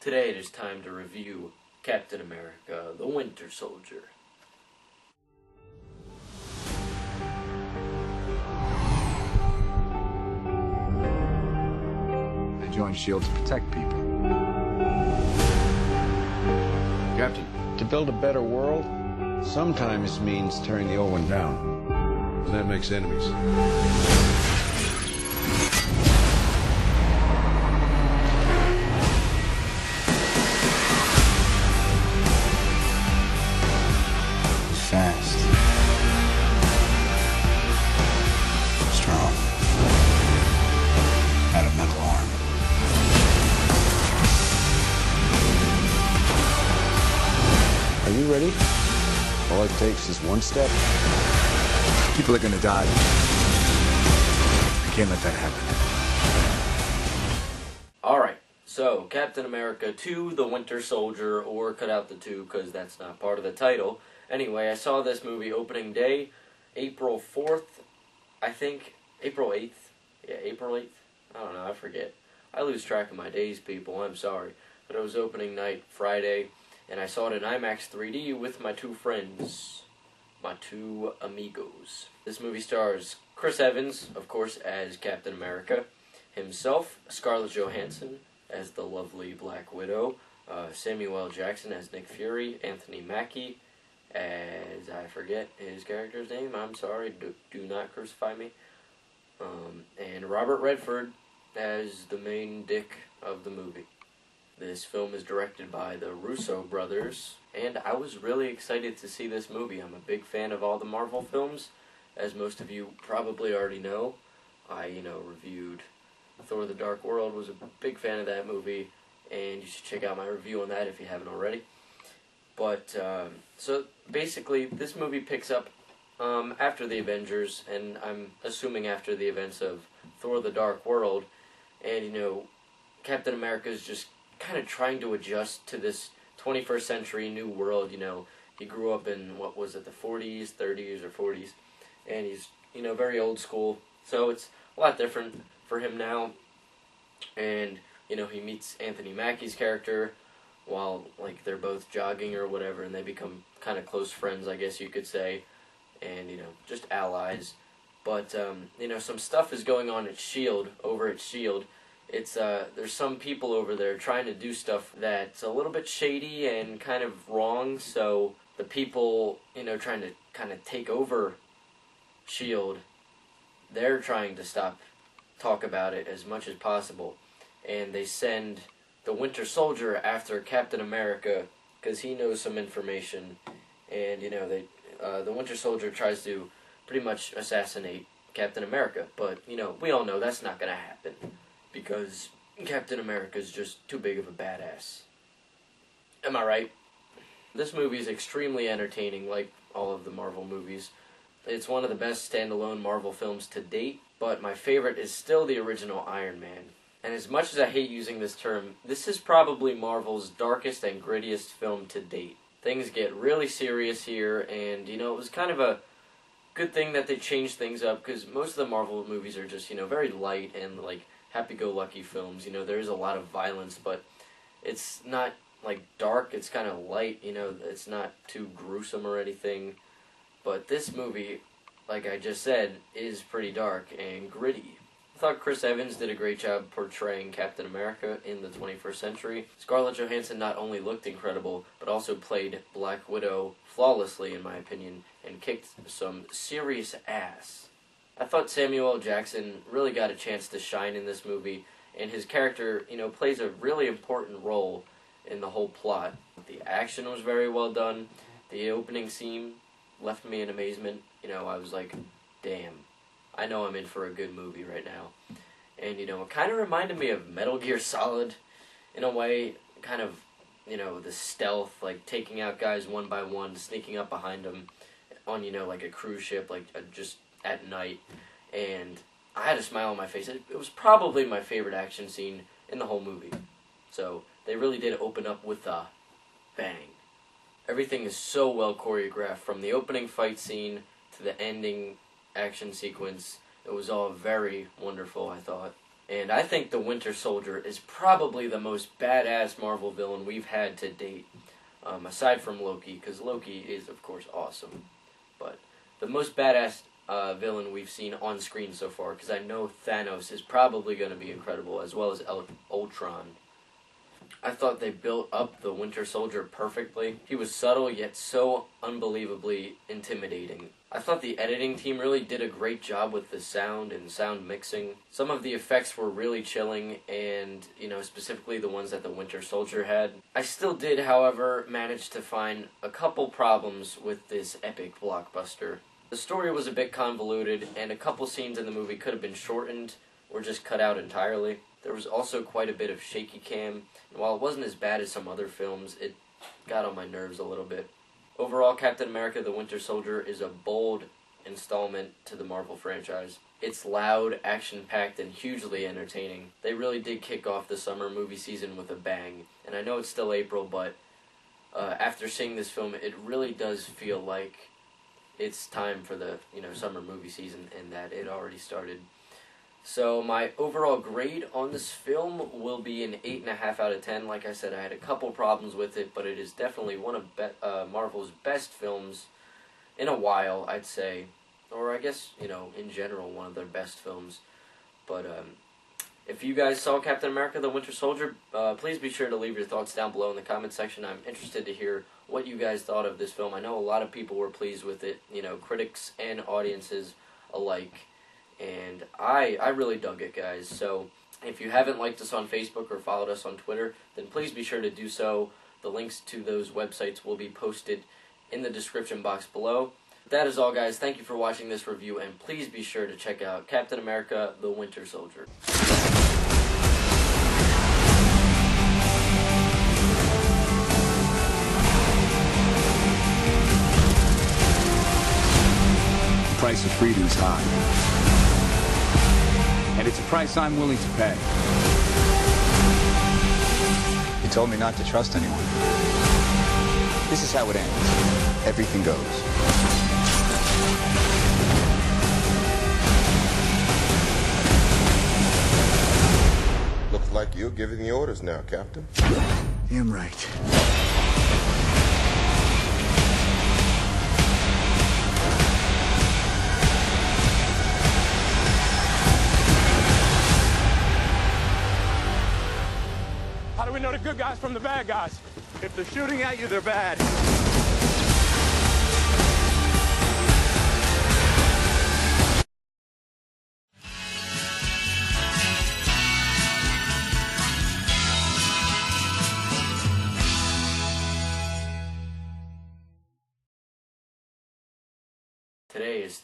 Today it is time to review Captain America, the Winter Soldier. I joined S.H.I.E.L.D. to protect people. Captain, to build a better world, sometimes means tearing the old one down. And that makes enemies. Fast. Strong. Had a metal arm. Are you ready? All it takes is one step. People are gonna die. I can't let that happen. Alright, so Captain America 2, the Winter Soldier, or cut out the 2 because that's not part of the title. Anyway, I saw this movie opening day, April 4th, I think. April 8th? Yeah, April 8th? I don't know, I forget. I lose track of my days, people, I'm sorry. But it was opening night, Friday, and I saw it in IMAX 3D with my two friends. My two amigos. This movie stars Chris Evans, of course, as Captain America himself, Scarlett Johansson as the lovely Black Widow, Samuel L. Jackson as Nick Fury, Anthony Mackie as, I forget his character's name, I'm sorry, do not crucify me, and Robert Redford as the main dick of the movie. This film is directed by the Russo brothers, and I was really excited to see this movie. I'm a big fan of all the Marvel films, as most of you probably already know. I, reviewed Thor: The Dark World, was a big fan of that movie, and you should check out my review on that if you haven't already. But, so basically, this movie picks up after the Avengers, and I'm assuming after the events of Thor: The Dark World, and, Captain America is just kind of trying to adjust to this 21st century new world. He grew up in, what was it, the 40s, 30s, or 40s, and he's, very old school, so it's a lot different for him now, and, he meets Anthony Mackie's character while, they're both jogging or whatever, and they become kind of close friends, I guess you could say, and, just allies, but, some stuff is going on at S.H.I.E.L.D., over at S.H.I.E.L.D., It's, there's some people over there trying to do stuff that's a little bit shady and kind of wrong, so the people, trying to kind of take over S.H.I.E.L.D., they're trying to talk about it as much as possible, and they send the Winter Soldier after Captain America, because he knows some information, and, the Winter Soldier tries to pretty much assassinate Captain America, but, we all know that's not going to happen, because Captain America's just too big of a badass. Am I right? This movie is extremely entertaining, like all of the Marvel movies. It's one of the best standalone Marvel films to date, but my favorite is still the original Iron Man. And as much as I hate using this term, this is probably Marvel's darkest and grittiest film to date. Things get really serious here, and, it was kind of a good thing that they changed things up, because most of the Marvel movies are just, very light and, happy-go-lucky films. There is a lot of violence, but it's not, dark. It's kind of light, it's not too gruesome or anything. But this movie, like I just said, is pretty dark and gritty. I thought Chris Evans did a great job portraying Captain America in the 21st century. Scarlett Johansson not only looked incredible, but also played Black Widow flawlessly, in my opinion, and kicked some serious ass. I thought Samuel L. Jackson really got a chance to shine in this movie, and his character, plays a really important role in the whole plot. The action was very well done. The opening scene left me in amazement. I was like, damn, I know I'm in for a good movie right now. And, it kind of reminded me of Metal Gear Solid, in a way, kind of, the stealth, taking out guys one by one, sneaking up behind them on, a cruise ship, just at night, and I had a smile on my face. It was probably my favorite action scene in the whole movie. So they really did open up with a bang. Everything is so well choreographed, from the opening fight scene to the ending action sequence. It was all very wonderful, I thought. And I think the Winter Soldier is probably the most badass Marvel villain we've had to date, aside from Loki, because Loki is, of course, awesome. But the most badass villain we've seen on screen so far, because I know Thanos is probably going to be incredible, as well as Ultron. I thought they built up the Winter Soldier perfectly. He was subtle, yet so unbelievably intimidating. I thought the editing team really did a great job with the sound and sound mixing. Some of the effects were really chilling, and, specifically the ones that the Winter Soldier had. I still did, however, manage to find a couple problems with this epic blockbuster. The story was a bit convoluted, and a couple scenes in the movie could have been shortened or just cut out entirely. There was also quite a bit of shaky cam, and while it wasn't as bad as some other films, it got on my nerves a little bit. Overall, Captain America: The Winter Soldier is a bold installment to the Marvel franchise. It's loud, action-packed, and hugely entertaining. They really did kick off the summer movie season with a bang, and I know it's still April, but after seeing this film, it really does feel like it's time for the summer movie season, and that it already started. So my overall grade on this film will be an 8.5 out of 10. Like I said, I had a couple problems with it, but it is definitely one of Marvel's best films in a while, I'd say. Or I guess, in general, one of their best films. But if you guys saw Captain America: The Winter Soldier, please be sure to leave your thoughts down below in the comment section. I'm interested to hear what you guys thought of this film. I know a lot of people were pleased with it, critics and audiences alike. And I really dug it, guys. So if you haven't liked us on Facebook or followed us on Twitter, then please be sure to do so. The links to those websites will be posted in the description box below. That is all, guys. Thank you for watching this review, and please be sure to check out Captain America: The Winter Soldier. The price of freedom is high. And it's a price I'm willing to pay. You told me not to trust anyone. This is how it ends. Everything goes. Looks like you're giving the orders now, Captain. Damn right. How do we know the good guys from the bad guys? If they're shooting at you, they're bad. Today is